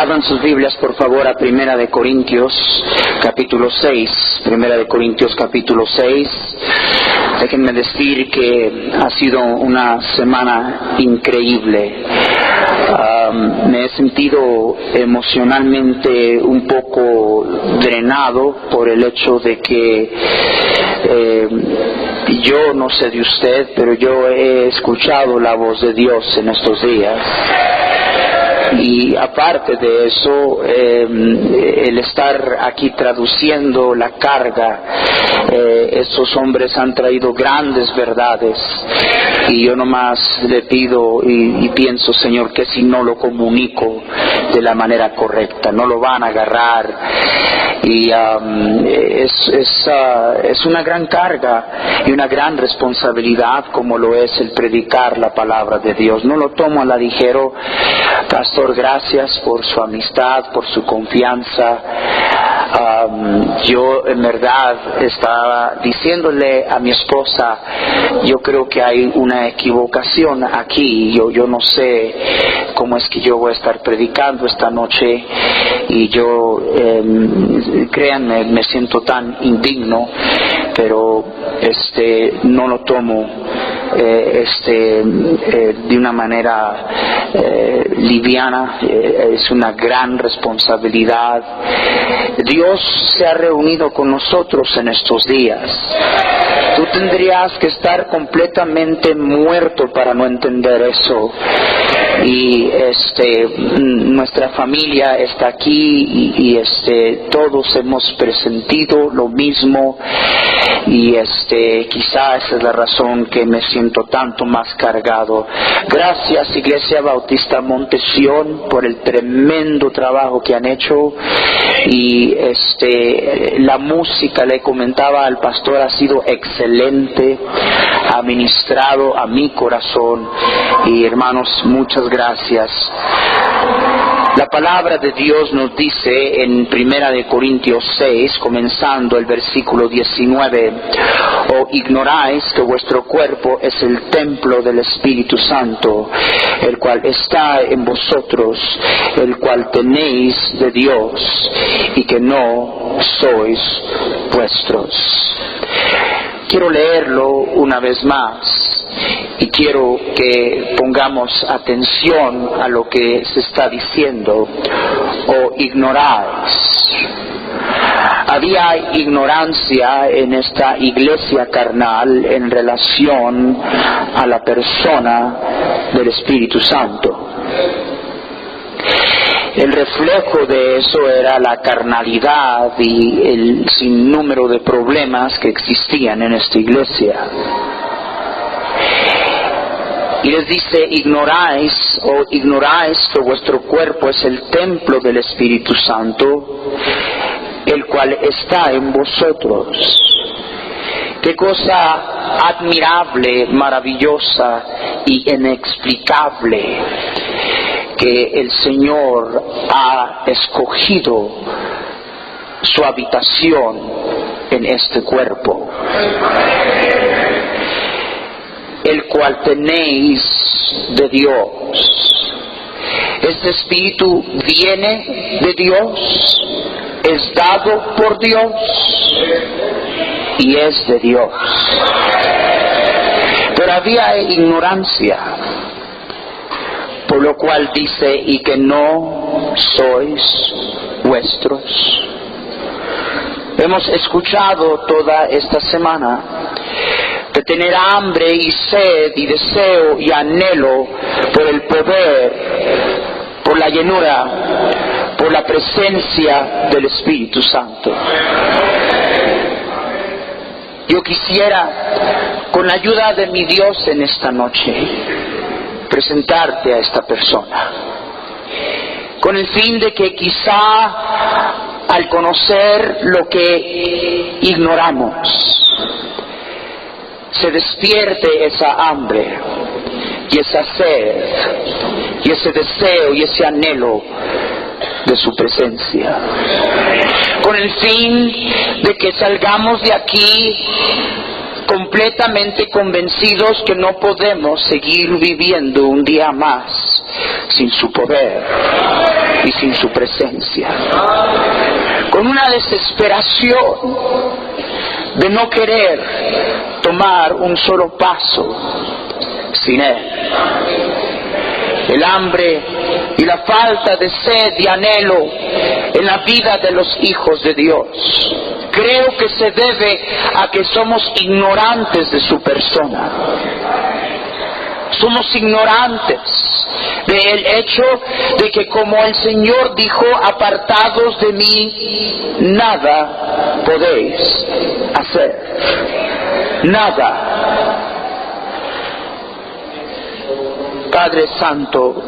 Abran sus Biblias, por favor, a Primera de Corintios, capítulo 6. Primera de Corintios, capítulo 6. Déjenme decir que ha sido una semana increíble. Me he sentido emocionalmente un poco drenado por el hecho de que yo no sé de usted, pero yo he escuchado la voz de Dios en estos días. Y aparte de eso, el estar aquí traduciendo la carga, estos hombres han traído grandes verdades, y yo nomás le pido y pienso, Señor, que si no lo comunico de la manera correcta, no lo van a agarrar, y es una gran carga y una gran responsabilidad, como lo es el predicar la palabra de Dios. No lo tomo a la ligera, Pastor. Gracias por su amistad, por su confianza. Yo en verdad estaba diciéndole a mi esposa, yo creo que hay una equivocación aquí. Yo no sé cómo es que yo voy a estar predicando esta noche, y yo, créanme, me siento tan indigno, pero no lo tomo de una manera liviana. Es una gran responsabilidad. Dios se ha reunido con nosotros en estos días. Tú tendrías que estar completamente muerto para no entender eso. Y nuestra familia está aquí, y todos hemos presentido lo mismo, y quizás esa es la razón que me siento tanto más cargado. Gracias, Iglesia Bautista Montesión, por el tremendo trabajo que han hecho. Y la música, le comentaba al pastor, ha sido excelente, ha ministrado a mi corazón, y hermanos, muchas gracias. La palabra de Dios nos dice en Primera de Corintios 6, comenzando el versículo 19: ¿O ignoráis que vuestro cuerpo es el templo del Espíritu Santo, el cual está en vosotros, el cual tenéis de Dios, y que no sois vuestros? Quiero leerlo una vez más, y quiero que pongamos atención a lo que se está diciendo. ¿O ignoráis? Había ignorancia en esta iglesia carnal en relación a la persona del Espíritu Santo. El reflejo de eso era la carnalidad y el sinnúmero de problemas que existían en esta iglesia. Y les dice: ignoráis que vuestro cuerpo es el templo del Espíritu Santo, el cual está en vosotros. Qué cosa admirable, maravillosa y inexplicable, que el Señor ha escogido su habitación en este cuerpo, el cual tenéis de Dios. Este Espíritu viene de Dios, es dado por Dios y es de Dios. Pero había ignorancia, por lo cual dice: y que no sois vuestros. Hemos escuchado toda esta semana de tener hambre y sed y deseo y anhelo por el poder, por la llenura, por la presencia del Espíritu Santo. Yo quisiera, con la ayuda de mi Dios en esta noche, presentarte a esta persona, con el fin de que quizá al conocer lo que ignoramos, se despierte esa hambre y esa sed y ese deseo y ese anhelo de su presencia, con el fin de que salgamos de aquí completamente completamente convencidos que no podemos seguir viviendo un día más sin su poder y sin su presencia. Con una desesperación de no querer tomar un solo paso sin Él. El hambre y la falta de sed y anhelo en la vida de los hijos de Dios, creo que se debe a que somos ignorantes de su persona. Somos ignorantes del hecho de que, como el Señor dijo, apartados de mí, nada podéis hacer. Nada. Padre Santo,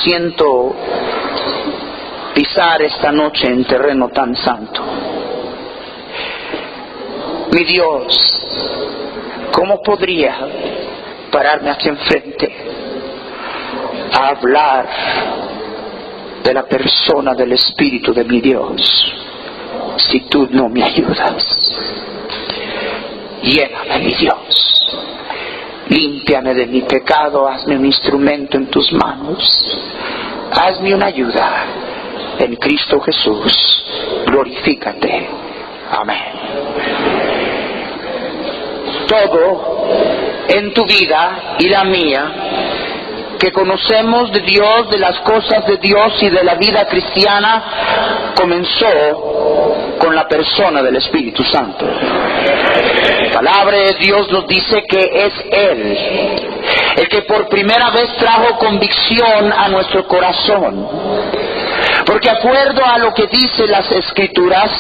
siento pisar esta noche en terreno tan santo. Mi Dios, ¿cómo podría pararme aquí enfrente a hablar de la persona del Espíritu de mi Dios si tú no me ayudas? Lléname, mi Dios. Límpiame de mi pecado, hazme un instrumento en tus manos. Hazme una ayuda. En Cristo Jesús, glorifícate. Amén. Todo en tu vida y la mía, que conocemos de Dios, de las cosas de Dios y de la vida cristiana, comenzó con la persona del Espíritu Santo. La palabra de Dios nos dice que es Él el que por primera vez trajo convicción a nuestro corazón. Porque acuerdo a lo que dice las Escrituras,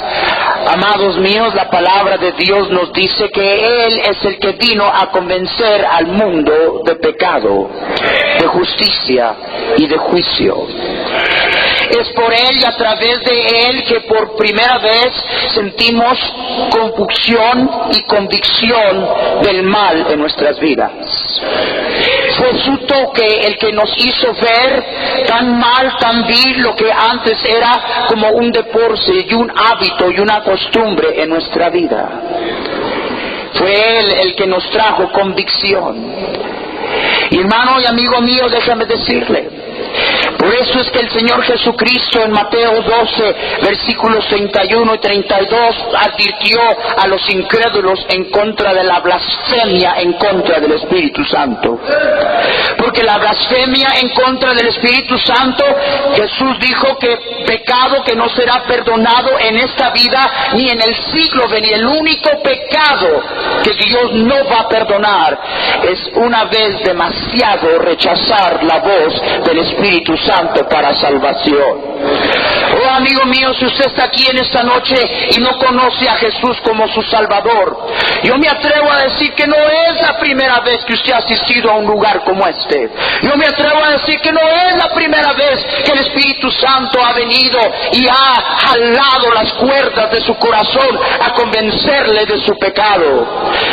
amados míos, la palabra de Dios nos dice que Él es el que vino a convencer al mundo de pecado, de justicia y de juicio. Es por Él y a través de Él que por primera vez sentimos confusión y convicción del mal en nuestras vidas. Fue su toque el que nos hizo ver tan mal, tan vil, lo que antes era como un deporte y un hábito y una costumbre en nuestra vida. Fue Él el que nos trajo convicción. Y hermano y amigo mío, déjame decirle, por eso es que el Señor Jesucristo en Mateo 12, versículos 31 y 32, advirtió a los incrédulos en contra de la blasfemia en contra del Espíritu Santo. Porque la blasfemia en contra del Espíritu Santo, Jesús dijo que pecado que no será perdonado en esta vida ni en el siglo venidero. El único pecado que Dios no va a perdonar es una vez demasiado rechazar la voz del Espíritu Santo para salvación. Oh amigo mío, si usted está aquí en esta noche y no conoce a Jesús como su Salvador, yo me atrevo a decir que no es la primera vez que usted ha asistido a un lugar como este. Yo me atrevo a decir que no es la primera vez que el Espíritu Santo ha venido y ha jalado las cuerdas de su corazón a convencerle de su pecado.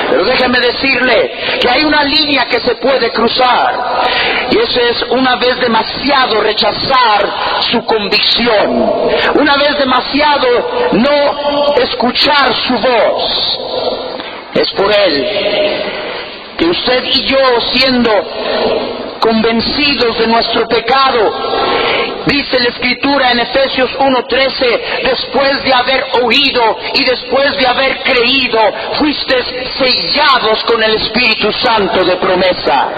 Pero déjeme decirle que hay una línea que se puede cruzar, y eso es una vez demasiado rechazar su convicción, una vez demasiado no escuchar su voz. Es por Él que usted y yo, siendo convencidos de nuestro pecado, dice la Escritura en Efesios 1:13, después de haber oído y después de haber creído, fuisteis sellados con el Espíritu Santo de promesa.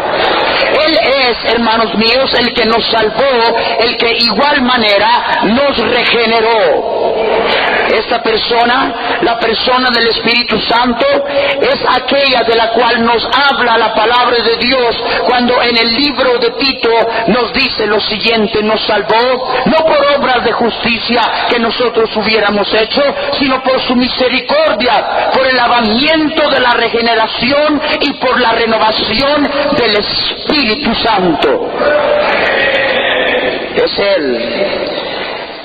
Él es, hermanos míos, el que nos salvó, el que igual manera nos regeneró. Esta persona, la persona del Espíritu Santo, es aquella de la cual nos habla la palabra de Dios cuando en el libro de Tito nos dice lo siguiente: nos salvó no por obras de justicia que nosotros hubiéramos hecho, sino por su misericordia, por el lavamiento de la regeneración y por la renovación del Espíritu Santo. Es Él.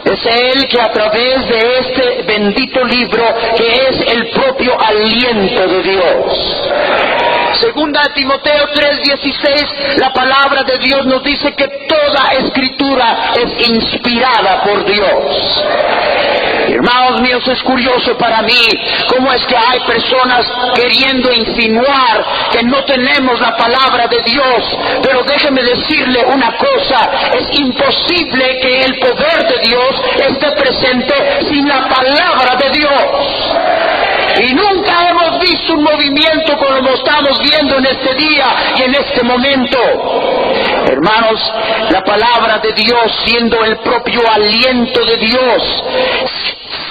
Es Él que a través de este bendito libro, que es el propio aliento de Dios. Segunda de Timoteo 3:16, la palabra de Dios nos dice que toda escritura es inspirada por Dios. Hermanos míos, es curioso para mí cómo es que hay personas queriendo insinuar que no tenemos la palabra de Dios, pero déjeme decirle una cosa, es imposible que el poder de Dios esté presente sin la palabra de Dios. Y nunca hemos visto un movimiento como lo estamos viendo en este día y en este momento. Hermanos, la palabra de Dios, siendo el propio aliento de Dios,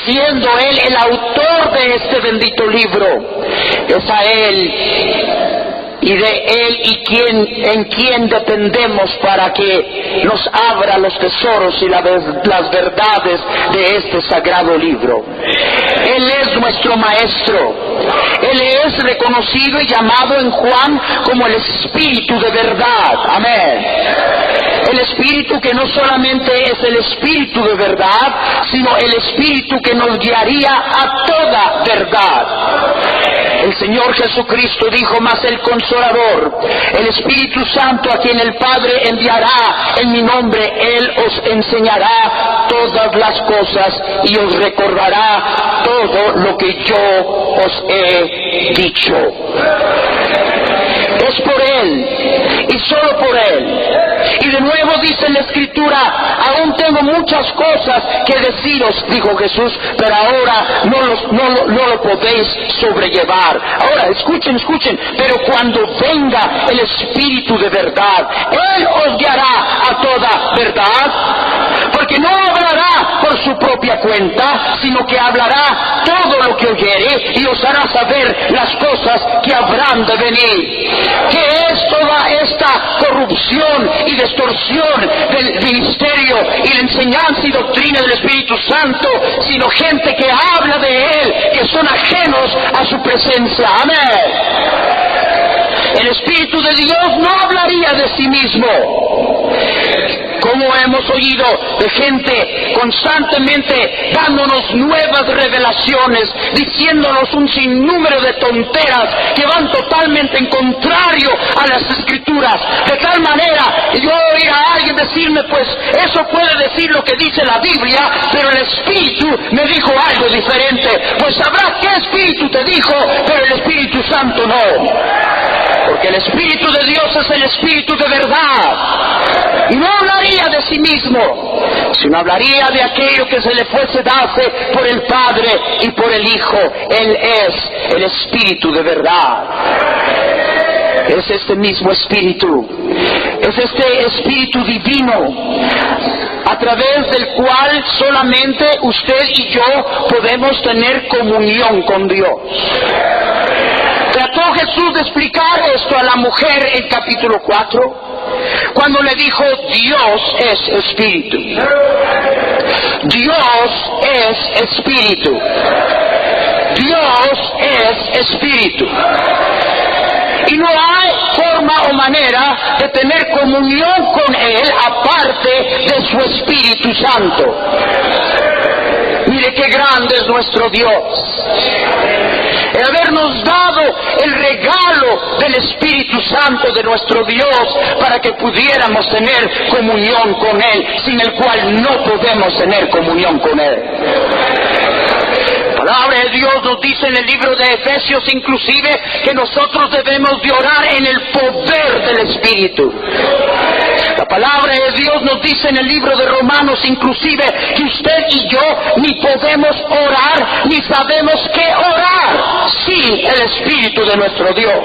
siendo Él el autor de este bendito libro, es a Él y de Él y en quien dependemos para que nos abra los tesoros y las verdades de este sagrado libro. Él es nuestro maestro. Él es reconocido y llamado en Juan como el Espíritu de verdad. Amén. El Espíritu que no solamente es el Espíritu de verdad, sino el Espíritu que nos guiaría a toda verdad. El Señor Jesucristo dijo: mas el Consolador, el Espíritu Santo, a quien el Padre enviará en mi nombre, Él os enseñará todas las cosas y os recordará todo lo que yo os he dicho. Es por Él y solo por Él. Y de nuevo dice la Escritura: aún tengo muchas cosas que deciros, dijo Jesús, pero ahora no lo podéis sobrellevar. Ahora, escuchen, pero cuando venga el Espíritu de verdad, Él os guiará a toda verdad, porque no hablará por su propia cuenta, sino que hablará todo lo que oyere y os hará saber las cosas que habrán de venir. ¿Qué es toda esta corrupción y distorsión del ministerio y la enseñanza y doctrina del Espíritu Santo, sino gente que habla de Él, que son ajenos a su presencia? Amén. El Espíritu de Dios no hablaría de sí mismo. Como hemos oído de gente constantemente dándonos nuevas revelaciones, diciéndonos un sinnúmero de tonteras que van totalmente en contrario a las Escrituras, de tal manera yo oí a alguien decirme: pues eso puede decir lo que dice la Biblia, pero el Espíritu me dijo algo diferente. Pues sabrás qué Espíritu te dijo, pero el Espíritu Santo no, porque el Espíritu de Dios es el Espíritu de verdad, y no hablaría de sí mismo, sino hablaría de aquello que se le fuese dase por el Padre y por el Hijo. Él es el Espíritu de verdad. Es este mismo Espíritu, es este Espíritu divino, a través del cual solamente usted y yo podemos tener comunión con Dios. Trató Jesús de explicar esto a la mujer en capítulo 4, cuando le dijo: Dios es Espíritu. Dios es Espíritu. Dios es Espíritu. Y no hay forma o manera de tener comunión con Él aparte de su Espíritu Santo. Mire qué grande es nuestro Dios. El habernos dado el regalo del Espíritu Santo de nuestro Dios para que pudiéramos tener comunión con Él, sin el cual no podemos tener comunión con Él. La palabra de Dios nos dice en el libro de Efesios inclusive que nosotros debemos de orar en el poder del Espíritu. La palabra de Dios nos dice en el libro de Romanos inclusive que usted y yo ni podemos orar ni sabemos qué orar sin el Espíritu de nuestro Dios.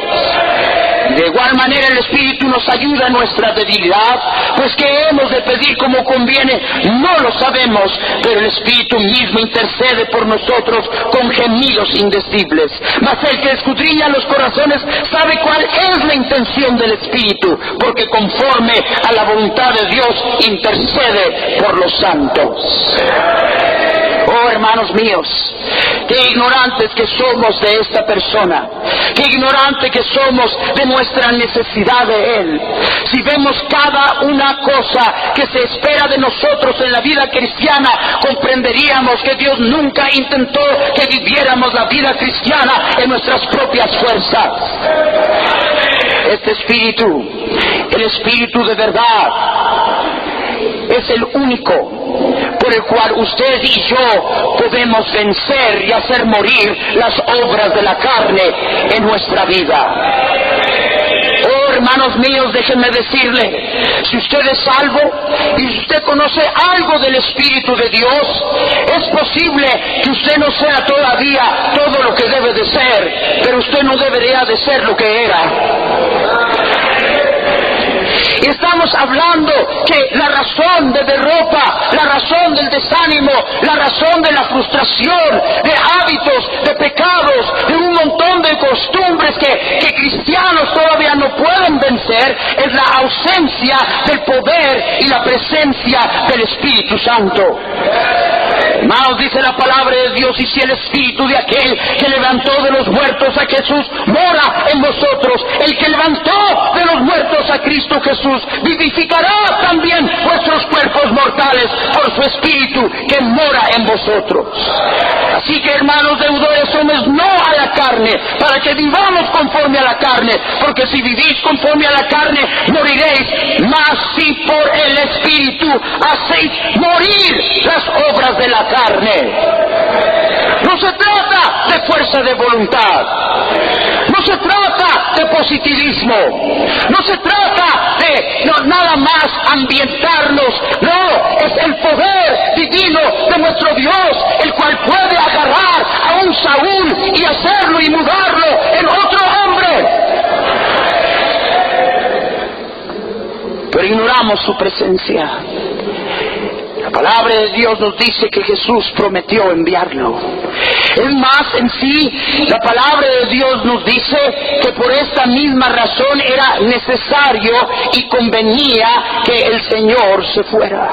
De igual manera el Espíritu nos ayuda en nuestra debilidad, pues que hemos de pedir como conviene, no lo sabemos, pero el Espíritu mismo intercede por nosotros con gemidos indecibles. Mas el que escudriña los corazones sabe cuál es la intención del Espíritu, porque conforme a la voluntad de Dios intercede por los santos. Oh, hermanos míos, qué ignorantes que somos de esta persona, qué ignorantes que somos de nuestra necesidad de Él. Si vemos cada una cosa que se espera de nosotros en la vida cristiana, comprenderíamos que Dios nunca intentó que viviéramos la vida cristiana en nuestras propias fuerzas. Este Espíritu, el Espíritu de verdad, es el único por el cual usted y yo podemos vencer y hacer morir las obras de la carne en nuestra vida. Oh, hermanos míos, déjenme decirle, si usted es salvo y si usted conoce algo del Espíritu de Dios, es posible que usted no sea todavía todo lo que debe de ser, pero usted no debería de ser lo que era. Y estamos hablando que la razón de derrota, la razón del desánimo, la razón de la frustración, de hábitos, de pecados, de un montón de costumbres que cristianos todavía no pueden vencer, es la ausencia del poder y la presencia del Espíritu Santo. Hermanos, dice la palabra de Dios, y si el Espíritu de aquel que levantó de los muertos a Jesús mora en vosotros, el que levantó de los muertos a Cristo Jesús vivificará también vuestros cuerpos mortales por su Espíritu que mora en vosotros. Así que, hermanos deudores, somos no a la carne, para que vivamos conforme a la carne, porque si vivís conforme a la carne, moriréis, mas si por el Espíritu hacéis morir las obras de la carne. No se trata de fuerza de voluntad, no se trata de positivismo, no se trata de nada más ambientarnos, no, es el poder divino de nuestro Dios, el cual puede agarrar a un Saúl y hacerlo y mudarlo en otro hombre. Pero ignoramos su presencia. La palabra de Dios nos dice que Jesús prometió enviarlo. Es más, en sí, la palabra de Dios nos dice que por esta misma razón era necesario y convenía que el Señor se fuera.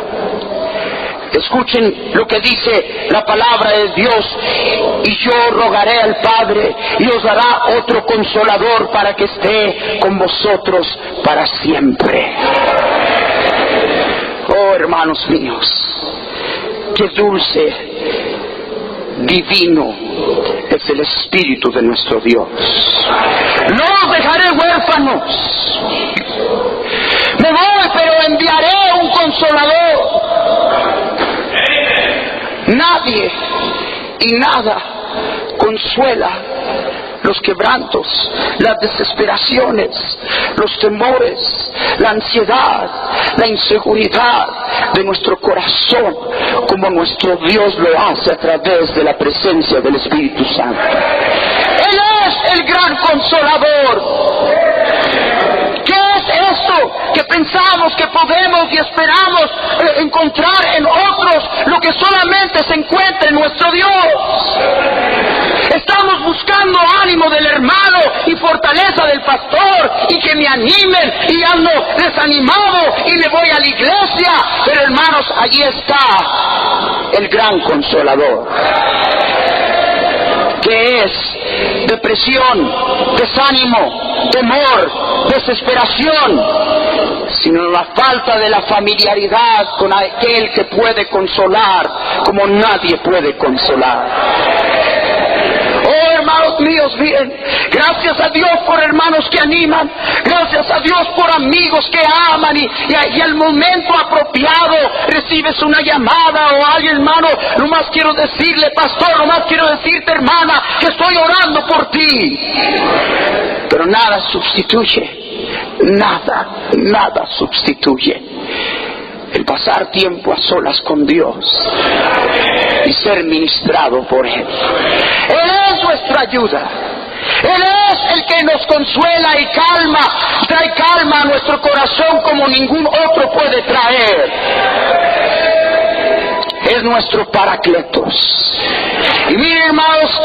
Escuchen lo que dice la palabra de Dios: y yo rogaré al Padre y os dará otro consolador para que esté con vosotros para siempre. Oh, hermanos míos, qué dulce, divino es el Espíritu de nuestro Dios. No os dejaré huérfanos. Me voy, pero enviaré un consolador. Nadie y nada consuela los quebrantos, las desesperaciones, los temores, la ansiedad, la inseguridad de nuestro corazón, como nuestro Dios lo hace a través de la presencia del Espíritu Santo. Él es el gran consolador. ¿Qué es esto que pensamos que podemos y esperamos encontrar en otros, lo que solamente se encuentra en nuestro Dios? Estamos buscando ánimo del hermano y fortaleza del pastor, y que me animen, y ando desanimado y me voy a la iglesia. Pero, hermanos, allí está el gran consolador, que es depresión, desánimo, temor, desesperación, sino la falta de la familiaridad con aquel que puede consolar como nadie puede consolar. Oh, hermanos míos, bien, gracias a Dios por hermanos que animan, gracias a Dios por amigos que aman, y al momento apropiado recibes una llamada o alguien, hermano, nomás quiero decirle, pastor, nomás quiero decirte, hermana, que estoy orando por ti. Pero nada sustituye, nada sustituye el pasar tiempo a solas con Dios y ser ministrado por Él. Él es nuestra ayuda. Él es el que nos consuela y trae calma a nuestro corazón como ningún otro puede traer. Es nuestro Paracletos. Y miren, hermanos,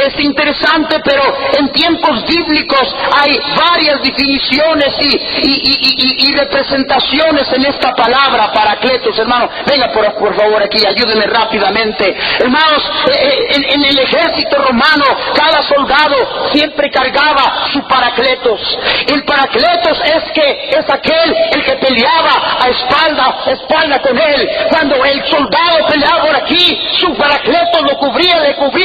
es interesante, pero en tiempos bíblicos hay varias definiciones y representaciones en esta palabra Paracletos. Hermano, venga por favor aquí, ayúdenme rápidamente. Hermanos, en el ejército romano, cada soldado siempre cargaba su Paracletos. El Paracletos es aquel el que peleaba a espalda con él. Cuando el soldado peleaba por aquí, su Paracletos le cubría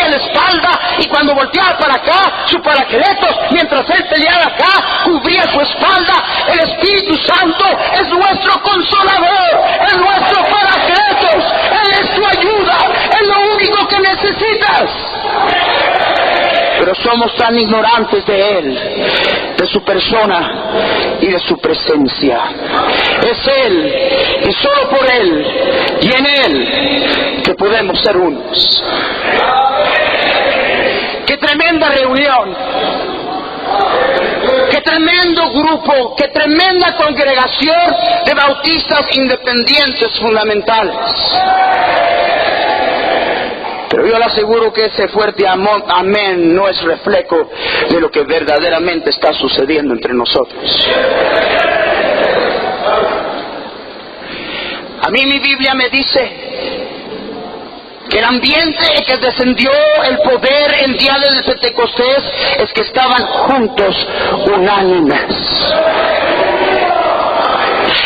la espalda, y cuando volteaba para acá, su Paracletos, mientras él peleaba acá, cubría su espalda. El Espíritu Santo es nuestro consolador, es nuestro somos tan ignorantes de Él, de su persona y de su presencia. Es Él, y solo por Él, y en Él, que podemos ser unos. ¡Qué tremenda reunión! ¡Qué tremendo grupo! ¡Qué tremenda congregación de bautistas independientes fundamentales! Pero yo le aseguro que ese fuerte amén no es reflejo de lo que verdaderamente está sucediendo entre nosotros. A mí mi Biblia me dice que el ambiente en que descendió el poder el día del Pentecostés es que estaban juntos, unánimes.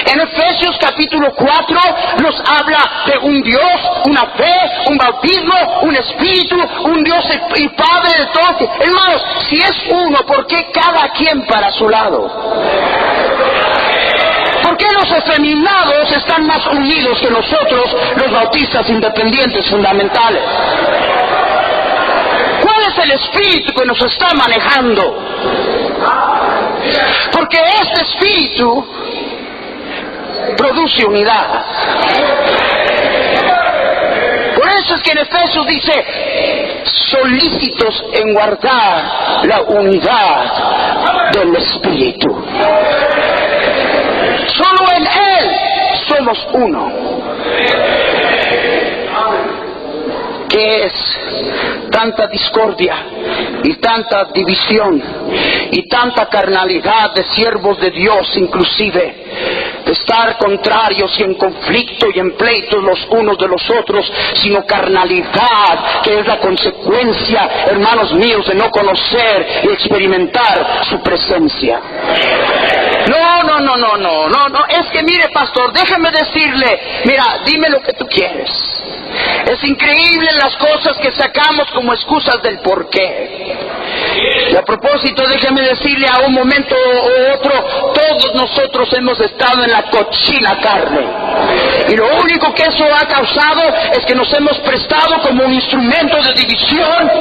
En Efesios capítulo 4 nos habla de un Dios, una fe, un bautismo, un espíritu, un Dios y Padre de todos. Hermanos, si es uno, ¿por qué cada quien para su lado? ¿Por qué los efeminados están más unidos que nosotros, los bautistas independientes fundamentales? ¿Cuál es el espíritu que nos está manejando? Porque este espíritu produce unidad. Por eso es que en Efesios dice, solícitos en guardar la unidad del espíritu. Solo en Él somos uno. ¿Qué es tanta discordia y tanta división y tanta carnalidad de siervos de Dios, inclusive de estar contrarios y en conflicto y en pleitos los unos de los otros, sino carnalidad que es la consecuencia, hermanos míos, de no conocer y experimentar su presencia? No, es que mire, pastor, déjeme decirle, mira, dime lo que tú quieres. Es increíble las cosas que sacamos como excusas del porqué. Y a propósito, déjeme decirle, a un momento u otro, todos nosotros hemos estado en la cochina carne. Y lo único que eso ha causado es que nos hemos prestado como un instrumento de división.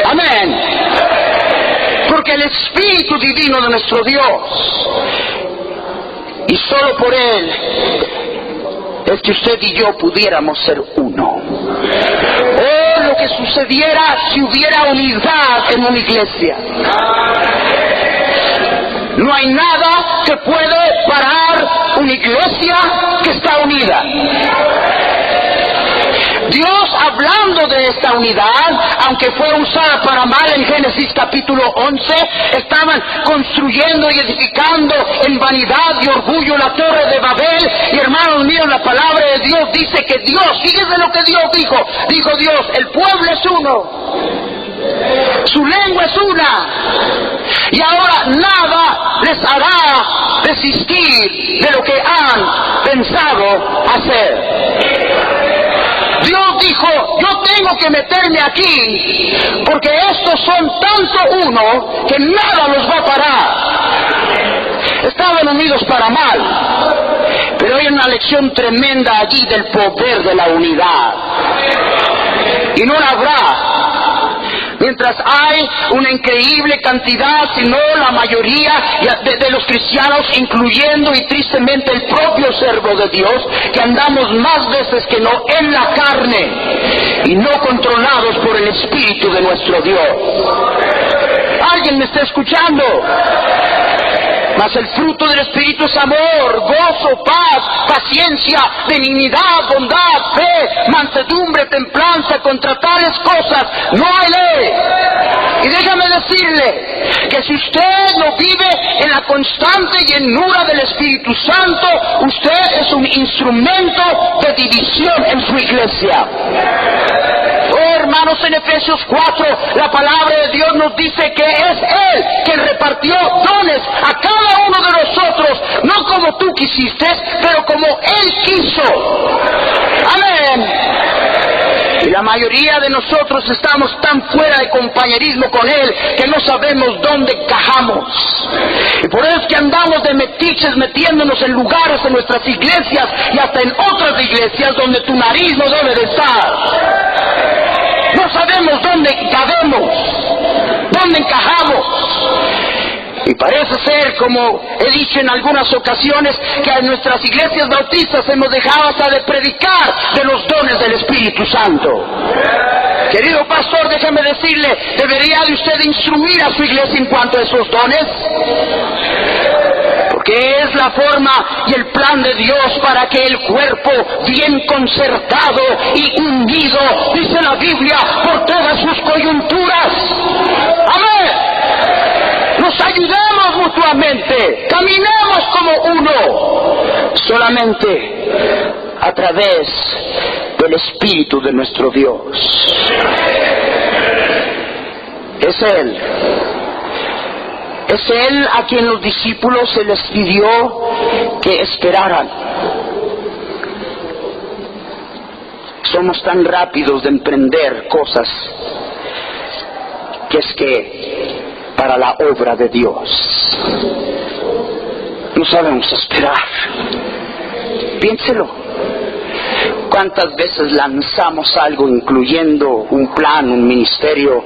Amén. Porque el Espíritu Divino de nuestro Dios, y solo por Él, es que usted y yo pudiéramos ser uno. Oh, lo que sucediera si hubiera unidad en una iglesia. No hay nada que puede parar una iglesia que está unida. Dios, hablando de esta unidad, aunque fue usada para mal en Génesis capítulo 11, estaban construyendo y edificando en vanidad y orgullo la torre de Babel. Y hermanos míos, la palabra de Dios dice que Dios, fíjense lo que Dios dijo Dios, el pueblo es uno, su lengua es una, y ahora nada les hará desistir de lo que han pensado hacer. Dios dijo, yo tengo que meterme aquí, porque estos son tanto uno que nada los va a parar. Estaban unidos para mal, pero hay una lección tremenda allí del poder de la unidad. Y no la habrá mientras hay una increíble cantidad, si no la mayoría de los cristianos, incluyendo y tristemente el propio siervo de Dios, que andamos más veces que no en la carne y no controlados por el Espíritu de nuestro Dios. ¿Alguien me está escuchando? Mas el fruto del Espíritu es amor, gozo, paz, paciencia, benignidad, bondad, fe, mansedumbre, templanza. Contra tales cosas no hay ley. Y déjame decirle que si usted no vive en la constante llenura del Espíritu Santo, usted es un instrumento de división en su iglesia. Oh, hermanos, en Efesios 4, la palabra de Dios nos dice que es Él quien repartió dones a cada uno de nosotros, no como tú quisiste, pero como Él quiso. Amén. Y la mayoría de nosotros estamos tan fuera de compañerismo con Él que no sabemos dónde encajamos. Y por eso es que andamos de metiches metiéndonos en lugares en nuestras iglesias y hasta en otras iglesias donde tu nariz no debe de estar. No sabemos sabemos dónde cabemos, dónde encajamos. Y parece ser, como he dicho en algunas ocasiones, que en nuestras iglesias bautistas hemos dejado hasta de predicar de los dones del Espíritu Santo. Querido pastor, déjeme decirle, ¿debería de usted instruir a su iglesia en cuanto a esos dones? Porque es la forma y el plan de Dios para que el cuerpo, bien concertado y unido, dice la Biblia, por todas sus coyunturas, amén, nos ayudemos mutuamente, caminemos como uno, solamente a través del Espíritu de nuestro Dios. Es Él a quien los discípulos se les pidió que esperaran. Somos tan rápidos de emprender cosas que es que para la obra de Dios no sabemos esperar. Piénselo. ¿Cuántas veces lanzamos algo, incluyendo un plan, un ministerio,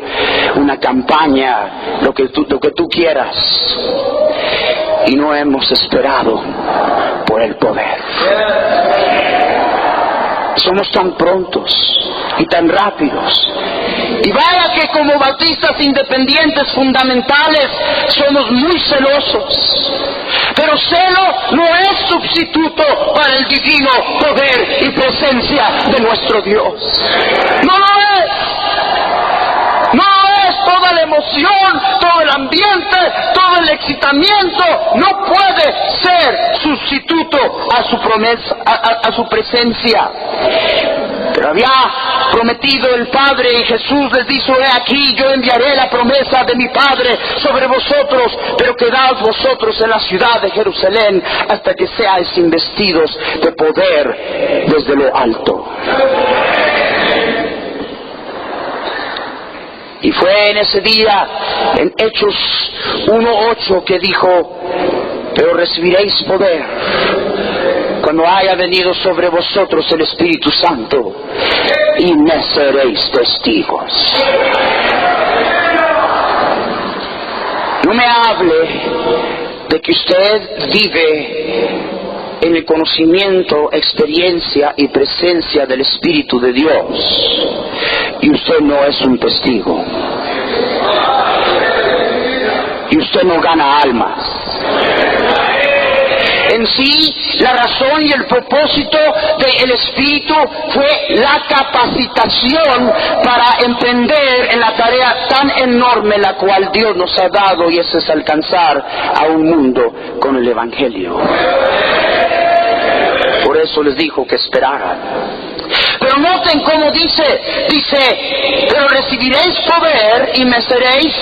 una campaña, lo que tú quieras, y no hemos esperado por el poder? Somos tan prontos y tan rápidos. Y vaya que como bautistas independientes fundamentales somos muy celosos. Pero celo no es sustituto para el divino poder y presencia de nuestro Dios. No lo es. No es toda la emoción, todo el ambiente, todo el excitamiento. No puede ser sustituto a su promesa, a su presencia. Pero había prometido el Padre, y Jesús les dijo: he aquí, yo enviaré la promesa de mi Padre sobre vosotros, pero quedaos vosotros en la ciudad de Jerusalén hasta que seáis investidos de poder desde lo alto. Y fue en ese día, en Hechos 1:8, que dijo: pero recibiréis poder cuando haya venido sobre vosotros el Espíritu Santo, y me seréis testigos. No me hable de que usted vive en el conocimiento, experiencia y presencia del Espíritu de Dios, y usted no es un testigo, y usted no gana almas. En sí, la razón y el propósito del Espíritu fue la capacitación para emprender en la tarea tan enorme la cual Dios nos ha dado, y eso es alcanzar a un mundo con el Evangelio. Por eso les dijo que esperaran. Pero noten cómo dice, pero recibiréis poder y me seréis.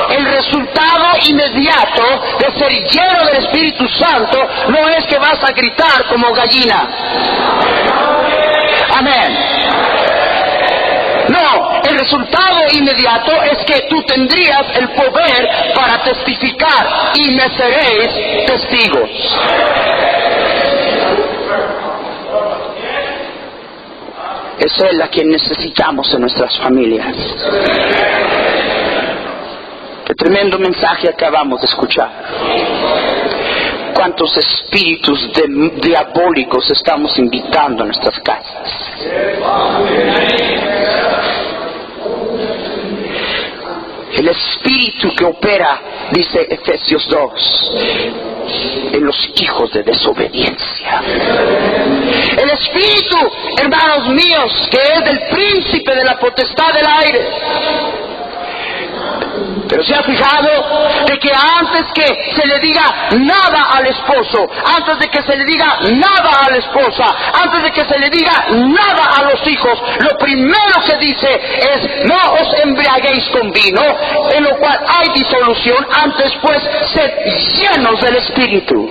El resultado inmediato de ser lleno del Espíritu Santo no es que vas a gritar como gallina. Amén. No, el resultado inmediato es que tú tendrías el poder para testificar, y me seréis testigos. Es Él a quien necesitamos en nuestras familias. Qué tremendo mensaje acabamos de escuchar. Cuántos espíritus diabólicos estamos invitando a nuestras casas. El espíritu que opera, dice Efesios 2, en los hijos de desobediencia. El espíritu, hermanos míos, que es del príncipe de la potestad del aire. Pero se ha fijado de que antes que se le diga nada al esposo, antes de que se le diga nada a la esposa, antes de que se le diga nada a los hijos, lo primero que dice es: no os embriaguéis con vino, en lo cual hay disolución, antes pues sed llenos del Espíritu.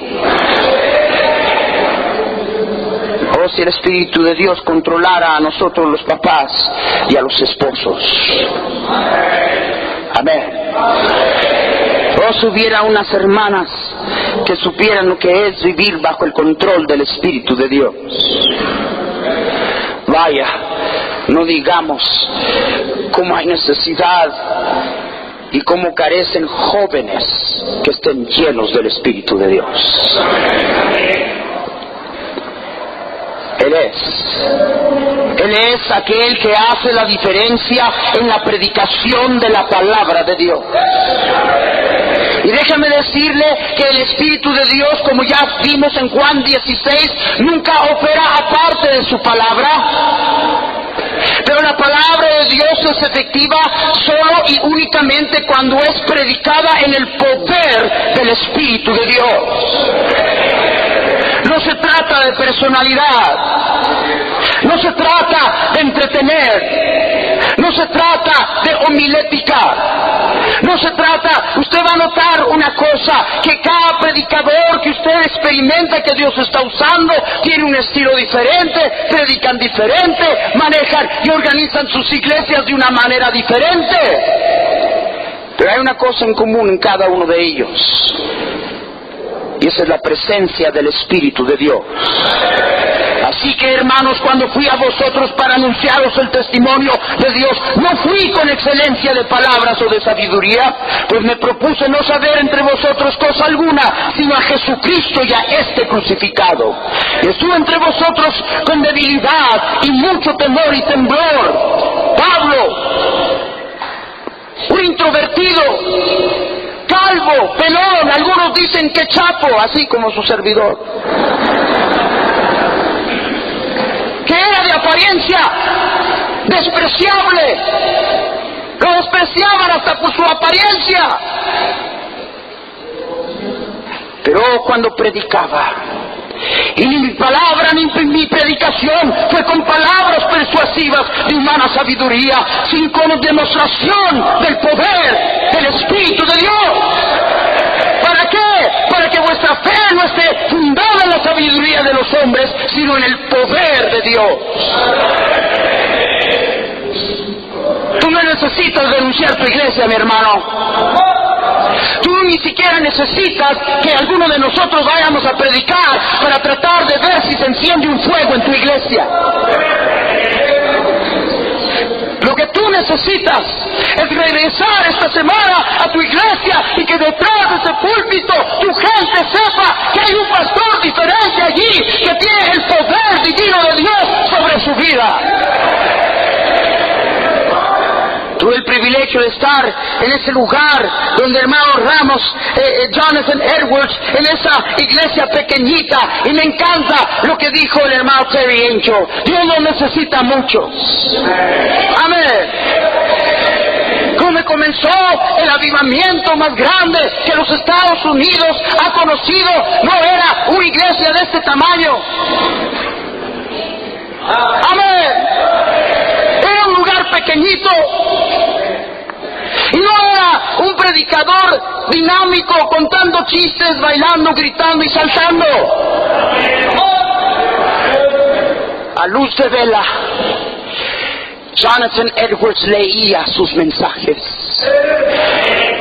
Oh, si el Espíritu de Dios controlara a nosotros los papás y a los esposos. Amén. O si hubiera unas hermanas que supieran lo que es vivir bajo el control del Espíritu de Dios. Vaya, no digamos cómo hay necesidad y cómo carecen jóvenes que estén llenos del Espíritu de Dios. Él es aquel que hace la diferencia en la predicación de la palabra de Dios. Y déjame decirle que el Espíritu de Dios, como ya vimos en Juan 16, nunca opera aparte de su palabra. Pero la palabra de Dios es efectiva solo y únicamente cuando es predicada en el poder del Espíritu de Dios. No se trata de personalidad, no se trata de entretener, no se trata de homilética, no se trata, usted va a notar una cosa, que cada predicador que usted experimenta que Dios está usando, tiene un estilo diferente, predican diferente, manejan y organizan sus iglesias de una manera diferente. Pero hay una cosa en común en cada uno de ellos. Y esa es la presencia del Espíritu de Dios. Así que, hermanos, cuando fui a vosotros para anunciaros el testimonio de Dios, no fui con excelencia de palabras o de sabiduría, pues me propuse no saber entre vosotros cosa alguna, sino a Jesucristo y a este crucificado. Y estuve entre vosotros con debilidad y mucho temor y temblor. Pablo, un introvertido, calvo, pelón, algunos dicen que chapo, así como su servidor, que era de apariencia despreciable, lo despreciaban hasta por su apariencia. Pero cuando predicaba, y ni mi palabra ni mi predicación fue con palabras persuasivas de humana sabiduría, sino con demostración del poder del Espíritu de Dios. ¿Para qué? Para que vuestra fe no esté fundada en la sabiduría de los hombres, sino en el poder de Dios. Tú no necesitas denunciar tu iglesia, mi hermano. Tú ni siquiera necesitas que alguno de nosotros vayamos a predicar para tratar de ver si se enciende un fuego en tu iglesia. Lo que tú necesitas es regresar esta semana a tu iglesia y que detrás de ese púlpito tu gente sepa que hay un pastor diferente allí que tiene el poder divino de Dios sobre su vida. Tuve el privilegio de estar en ese lugar donde hermano Ramos, Jonathan Edwards, en esa iglesia pequeñita, y me encanta lo que dijo el hermano Terry Angel. Dios no necesita muchos. Amén. Donde comenzó el avivamiento más grande que los Estados Unidos ha conocido, no era una iglesia de este tamaño. Amén. Era un lugar pequeñito. Y no era un predicador dinámico contando chistes, bailando, gritando y saltando. A luz de vela, Jonathan Edwards leía sus mensajes.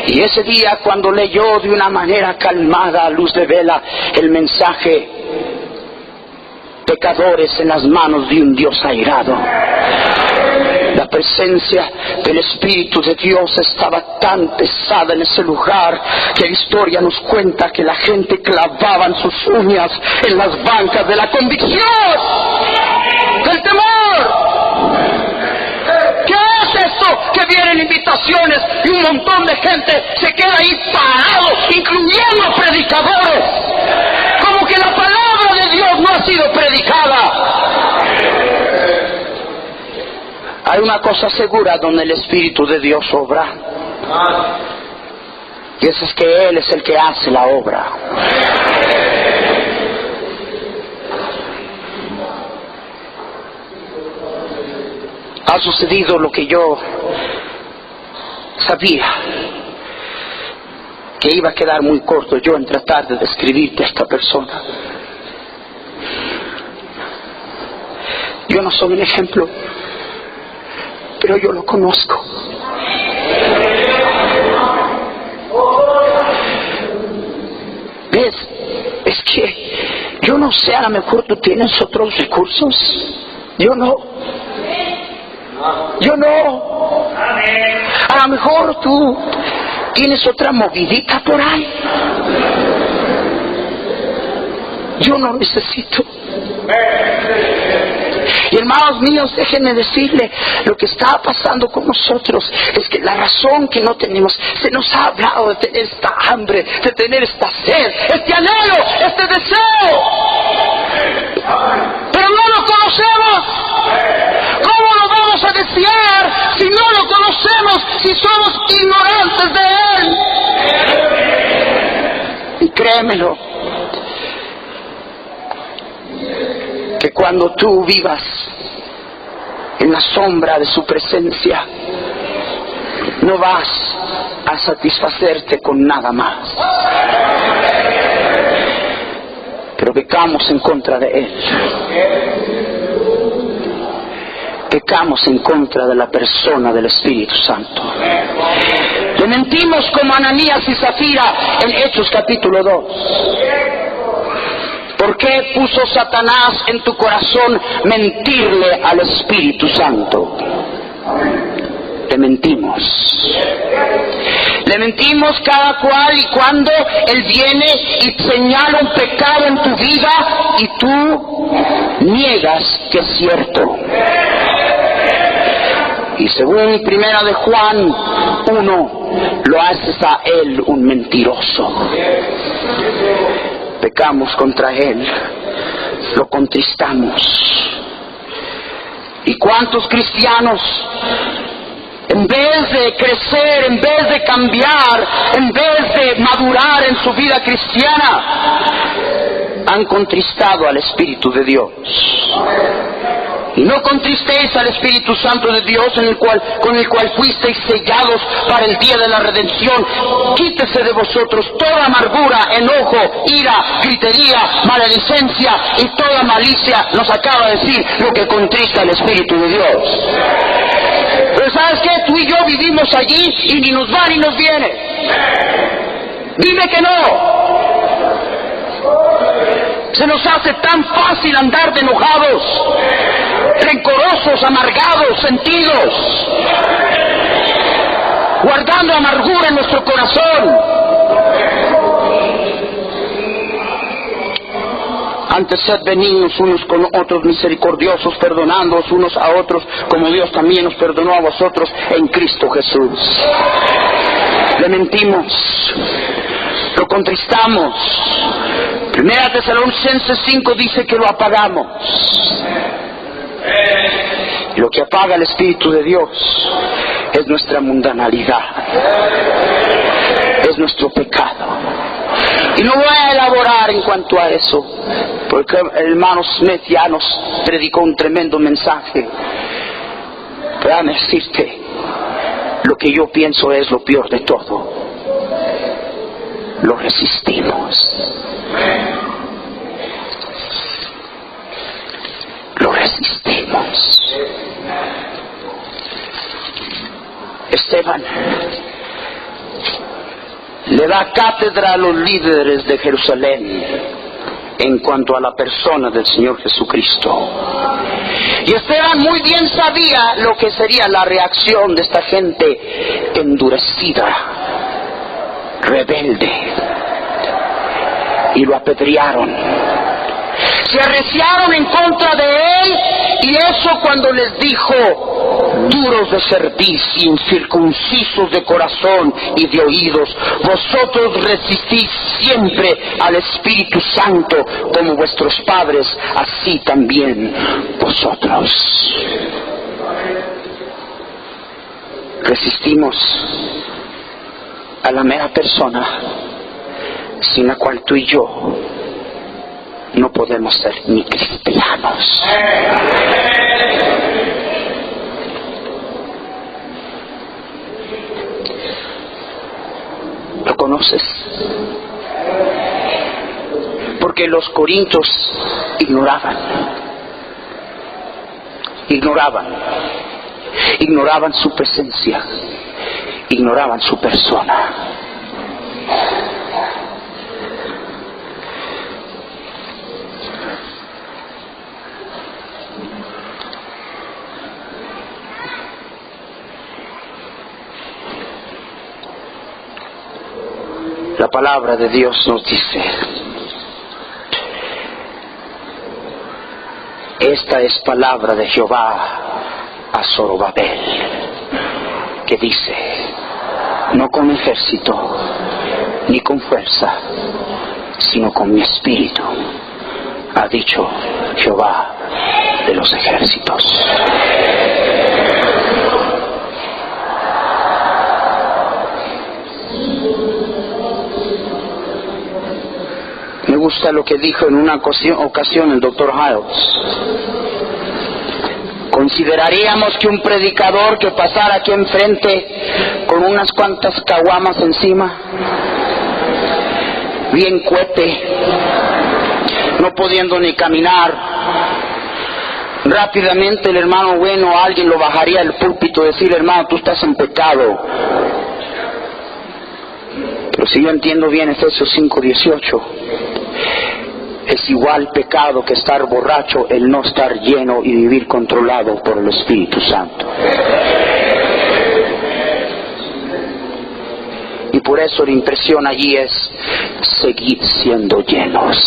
Y ese día, cuando leyó de una manera calmada a luz de vela el mensaje, pecadores en las manos de un Dios airado, la presencia del Espíritu de Dios estaba tan pesada en ese lugar que la historia nos cuenta que la gente clavaban sus uñas en las bancas de la convicción, del temor. ¿Qué es esto? Que vienen invitaciones y un montón de gente se queda ahí parado, incluyendo predicadores, como que la palabra de Dios no ha sido predicada. Hay una cosa segura donde el Espíritu de Dios obra, y eso es que Él es el que hace la obra. Ha sucedido lo que yo sabía, que iba a quedar muy corto yo en tratar de describirte a esta persona. Yo no soy un ejemplo, pero yo lo conozco. ¿Ves? Es que yo no sé, a lo mejor tú tienes otros recursos, yo no. Yo no. A lo mejor tú tienes otra movidita por ahí. Yo no necesito. Y hermanos míos, déjenme decirle, lo que está pasando con nosotros es que la razón que no tenemos, se nos ha hablado de tener esta hambre, de tener esta sed, este anhelo, este deseo, pero no lo conocemos. ¿Cómo lo vamos a desear si no lo conocemos, si somos ignorantes de Él? Y créemelo, que cuando tú vivas en la sombra de su presencia, no vas a satisfacerte con nada más. Pero pecamos en contra de Él. Pecamos en contra de la persona del Espíritu Santo. Le mentimos como Ananías y Zafira en Hechos capítulo 2. ¿Por qué puso Satanás en tu corazón mentirle al Espíritu Santo? Le mentimos. Le mentimos cada cual y cuando Él viene y señala un pecado en tu vida y tú niegas que es cierto. Y según Primera de Juan 1, lo haces a Él un mentiroso. Pecamos contra Él, lo contristamos. ¿Y cuántos cristianos, en vez de crecer, en vez de cambiar, en vez de madurar en su vida cristiana, han contristado al Espíritu de Dios? Y no contristéis al Espíritu Santo de Dios con el cual fuisteis sellados para el día de la redención. Quítese de vosotros toda amargura, enojo, ira, gritería, maledicencia y toda malicia. Nos acaba de decir lo que contrista al Espíritu de Dios. Pero ¿sabes qué? Tú y yo vivimos allí y ni nos va ni nos viene. Dime que no. Se nos hace tan fácil andar de enojados, rencorosos, amargados, sentidos, guardando amargura en nuestro corazón. Antes sed benignos unos con otros, misericordiosos, perdonándoos unos a otros, como Dios también nos perdonó a vosotros en Cristo Jesús. Le mentimos, lo contristamos. Primera Tesalonicenses 5 dice que lo apagamos. Y lo que apaga el Espíritu de Dios es nuestra mundanalidad, es nuestro pecado. Y no voy a elaborar en cuanto a eso, porque el hermano Smith ya nos predicó un tremendo mensaje. Pero déjame decirte, lo que yo pienso es lo peor de todo. Lo resistimos. Lo resistimos. Esteban le da cátedra a los líderes de Jerusalén en cuanto a la persona del Señor Jesucristo. Y Esteban muy bien sabía lo que sería la reacción de esta gente endurecida, rebelde, y lo apedrearon. Se arreciaron en contra de él, y eso cuando les dijo: duros de cerviz, incircuncisos de corazón y de oídos, vosotros resistís siempre al Espíritu Santo, como vuestros padres, así también vosotros. Resistimos a la mera persona sin la cual tú y yo no podemos ser ni cristianos. ¿Lo conoces? Porque los corintios ignoraban su presencia, ignoraban su persona. La palabra de Dios nos dice: esta es palabra de Jehová a Zorobabel, que dice: no con ejército ni con fuerza, sino con mi espíritu, ha dicho Jehová de los ejércitos. Me gusta lo que dijo en una ocasión el Dr. Hiles. ¿Consideraríamos que un predicador que pasara aquí enfrente con unas cuantas caguamas encima, bien cuete, no pudiendo ni caminar, rápidamente el hermano bueno, alguien lo bajaría del púlpito y decir: hermano, tú estás en pecado? Pero si yo entiendo bien Efesios 5:18, es igual pecado que estar borracho el no estar lleno y vivir controlado por el Espíritu Santo. Y por eso la impresión allí es: seguid siendo llenos.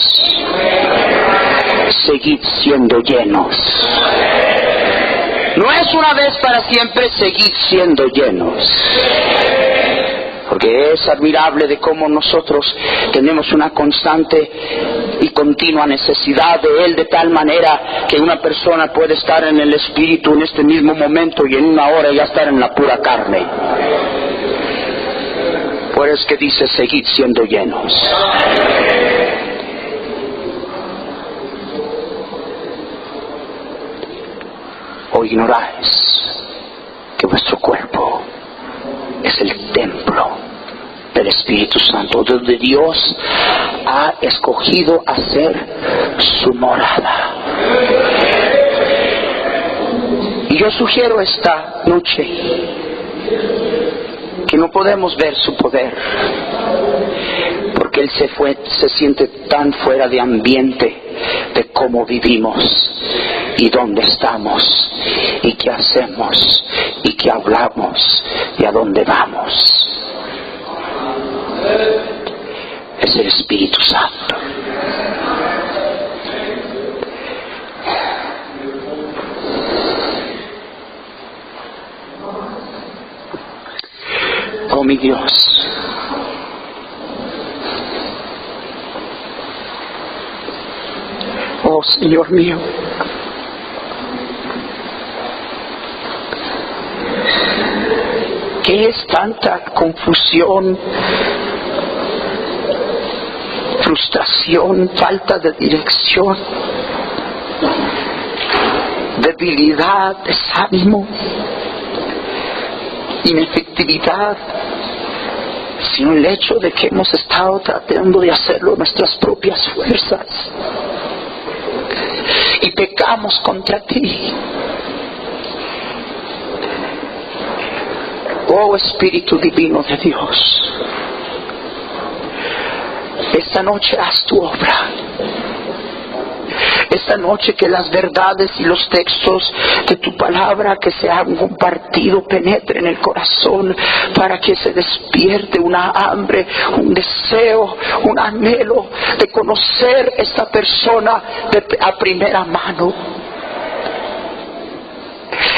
Seguid siendo llenos. No es una vez para siempre, seguid siendo llenos. Porque es admirable de cómo nosotros tenemos una constante y continua necesidad de Él, de tal manera que una persona puede estar en el Espíritu en este mismo momento y en una hora ya estar en la pura carne. Por eso es que dice: seguid siendo llenos. ¿O ignoráis que vuestro cuerpo es el templo del Espíritu Santo, donde Dios ha escogido hacer su morada? Y yo sugiero esta noche que no podemos ver su poder, porque Él se siente tan fuera de ambiente de cómo vivimos y dónde estamos y qué hacemos y qué hablamos y a dónde vamos. Es el Espíritu Santo. Oh mi Dios, oh Señor mío, ¿qué es tanta confusión, frustración, falta de dirección, debilidad, desánimo, inefectividad, sino el hecho de que hemos estado tratando de hacerlo nuestras propias fuerzas y pecamos contra ti? Oh Espíritu Divino de Dios, esta noche haz tu obra. Esta noche que las verdades y los textos de tu palabra que se han compartido penetren en el corazón, para que se despierte una hambre, un deseo, un anhelo de conocer esta persona a primera mano.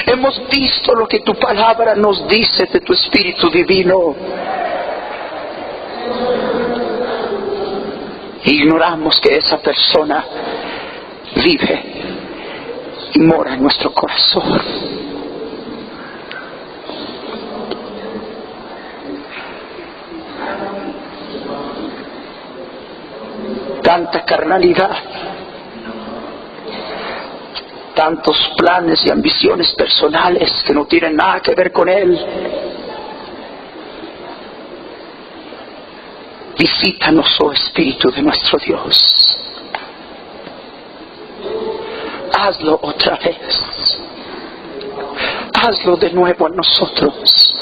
Hemos visto lo que tu palabra nos dice de tu Espíritu Divino. Ignoramos que esa persona vive y mora en nuestro corazón. Tanta carnalidad, tantos planes y ambiciones personales que no tienen nada que ver con Él. Visítanos, oh Espíritu de nuestro Dios. Hazlo otra vez. Hazlo de nuevo en nosotros.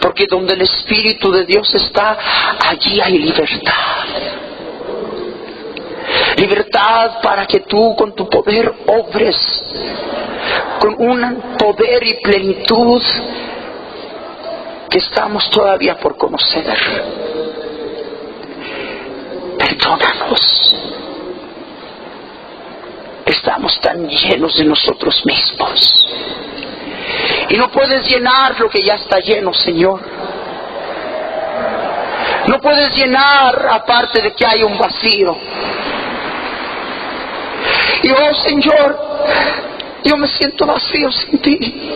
Porque donde el Espíritu de Dios está, allí hay libertad. Libertad para que tú con tu poder obres con un poder y plenitud que estamos todavía por conocer. Perdónanos. Estamos tan llenos de nosotros mismos. Y no puedes llenar lo que ya está lleno, Señor. No puedes llenar aparte de que hay un vacío. Y oh Señor, yo me siento vacío sin ti.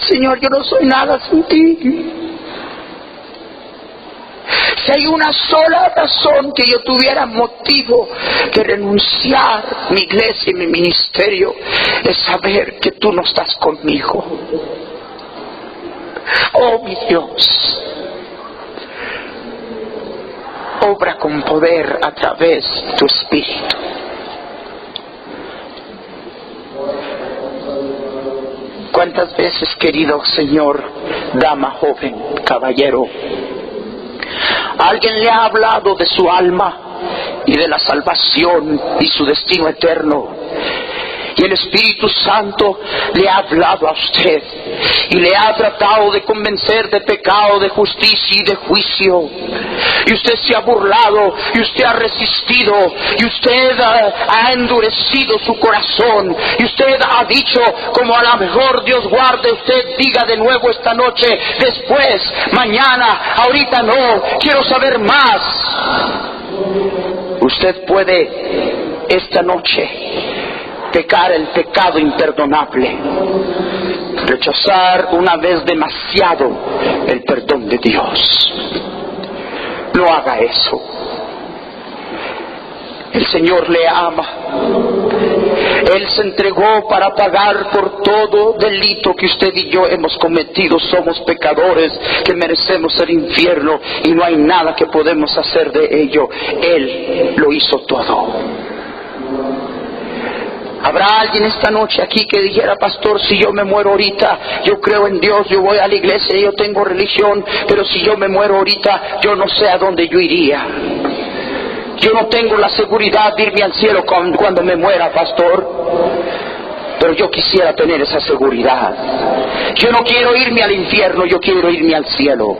Señor, yo no soy nada sin ti. Si hay una sola razón que yo tuviera motivo de renunciar mi iglesia y mi ministerio, es saber que tú no estás conmigo. Oh mi Dios, obra con poder a través de tu Espíritu. ¿Cuántas veces, querido Señor, dama, joven, caballero, alguien le ha hablado de su alma y de la salvación y su destino eterno? Y el Espíritu Santo le ha hablado a usted y le ha tratado de convencer de pecado, de justicia y de juicio. Y usted se ha burlado, y usted ha resistido, y usted ha endurecido su corazón. Y usted ha dicho, como a lo mejor Dios guarde, usted diga de nuevo esta noche, después, mañana, ahorita no, quiero saber más. Usted puede esta noche pecar el pecado imperdonable, rechazar una vez demasiado el perdón de Dios. No haga eso. El Señor le ama. Él se entregó para pagar por todo delito que usted y yo hemos cometido. Somos pecadores que merecemos el infierno y no hay nada que podemos hacer de ello. Él lo hizo todo. ¿Habrá alguien esta noche aquí que dijera, pastor, si yo me muero ahorita, yo creo en Dios, yo voy a la iglesia, yo tengo religión, pero si yo me muero ahorita, yo no sé a dónde yo iría? Yo no tengo la seguridad de irme al cielo cuando me muera, pastor. Pero yo quisiera tener esa seguridad. Yo no quiero irme al infierno, yo quiero irme al cielo.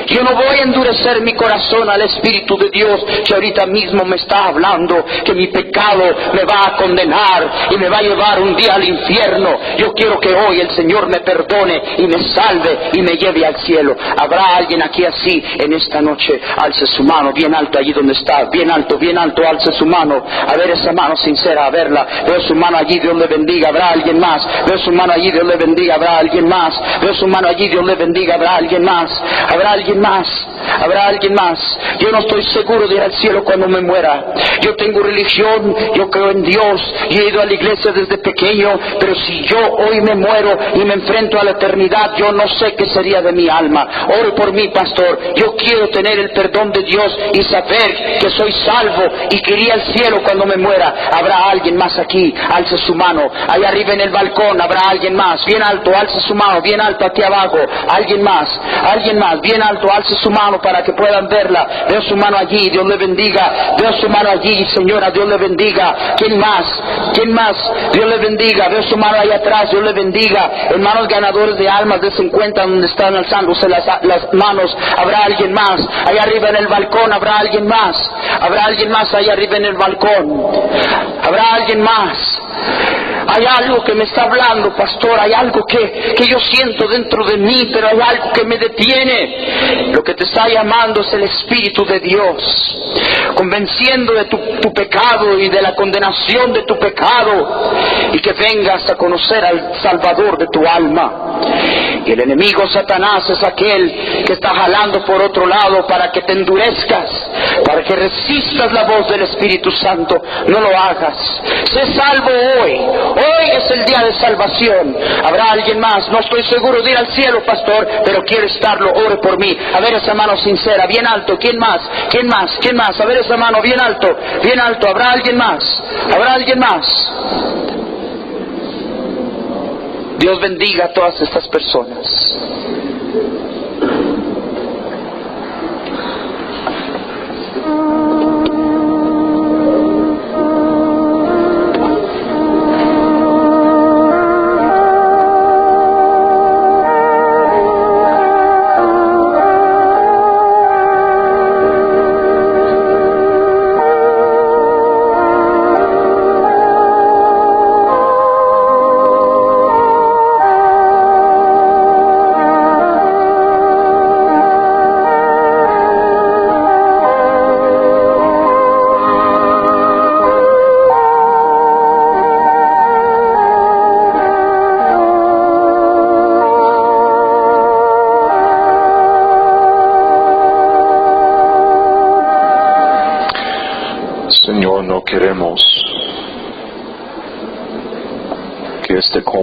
Yo no voy a endurecer mi corazón al Espíritu de Dios que ahorita mismo me está hablando que mi pecado me va a condenar y me va a llevar un día al infierno. Yo quiero que hoy el Señor me perdone y me salve y me lleve al cielo. ¿Habrá alguien aquí así en esta noche? Alce su mano bien alto allí donde está, bien alto, alce su mano. A ver esa mano sincera, a verla. Veo su mano allí, Dios le bendiga. ¿Habrá alguien más? Veo su mano allí, Dios le bendiga. ¿Habrá alguien más? Veo su mano allí, Dios le bendiga. ¿Habrá alguien más? ¿Habrá alguien más? ¿Habrá alguien más? Yo no estoy seguro de ir al cielo cuando me muera. Yo tengo religión, yo creo en Dios, y he ido a la iglesia desde pequeño, pero si yo hoy me muero y me enfrento a la eternidad, yo no sé qué sería de mi alma. Ore por mí, pastor. Yo quiero tener el perdón de Dios y saber que soy salvo y que iría al cielo cuando me muera. ¿Habrá alguien más aquí? Alce su mano. Allá arriba en el balcón, ¿habrá alguien más? Bien alto, alce su mano. Bien alto aquí abajo. ¿Alguien más? ¿Alguien más? Bien alto, alce su mano para que puedan verla. Veo su mano allí, Dios le bendiga. Veo su mano allí, señora, Dios le bendiga. ¿Quién más? ¿Quién más? Dios le bendiga. Veo su mano ahí atrás, Dios le bendiga. Hermanos ganadores de almas, de 50 donde están alzándose las manos. ¿Habrá alguien más? Allá arriba en el balcón, ¿habrá alguien más? ¿Habrá alguien más allá arriba en el balcón? ¿Habrá alguien más? Hay algo que me está hablando, pastor, hay algo que yo siento dentro de mí, pero hay algo que me detiene. Lo que te está llamando es el Espíritu de Dios, convenciendo de tu pecado y de la condenación de tu pecado, y que vengas a conocer al Salvador de tu alma. Y el enemigo Satanás es aquel que está jalando por otro lado para que te endurezcas, para que resistas la voz del Espíritu Santo. No lo hagas. Sé salvo hoy. Hoy es el día de salvación. ¿Habrá alguien más? No estoy seguro de ir al cielo, pastor, pero quiero estarlo. Ore por mí. A ver esa mano sincera, bien alto. ¿Quién más? ¿Quién más? ¿Quién más? A ver esa mano, bien alto. Bien alto. ¿Habrá alguien más? ¿Habrá alguien más? Dios bendiga a todas estas personas.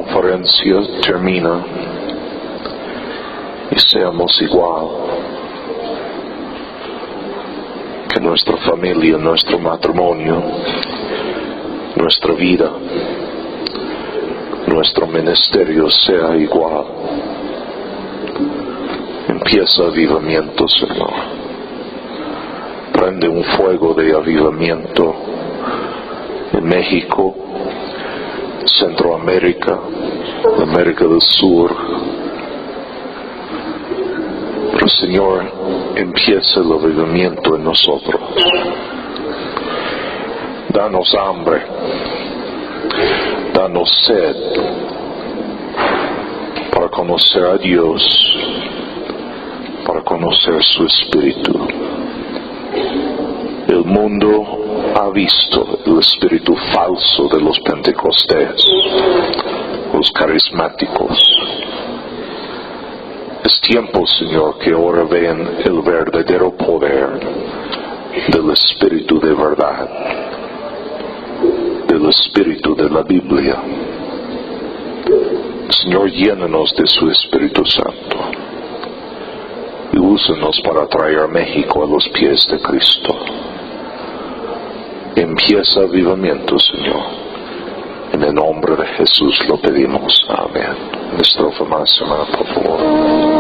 conferencia termina y seamos igual, que nuestra familia, nuestro matrimonio, nuestra vida, nuestro ministerio sea igual. Empieza avivamiento, Señor. Prende un fuego de avivamiento en México, Centroamérica, América del Sur. Pero, Señor, empieza el avivamiento en nosotros. Danos hambre, danos sed para conocer a Dios, para conocer su Espíritu. El mundo ha visto el espíritu falso de los pentecostés, los carismáticos. Es tiempo, Señor, que ahora vean el verdadero poder del Espíritu de verdad, del Espíritu de la Biblia. Señor, llénanos de su Espíritu Santo y úsanos para traer a México a los pies de Cristo. Empieza avivamiento, Señor. En el nombre de Jesús lo pedimos. Amén. Estrofa más, hermana, por favor.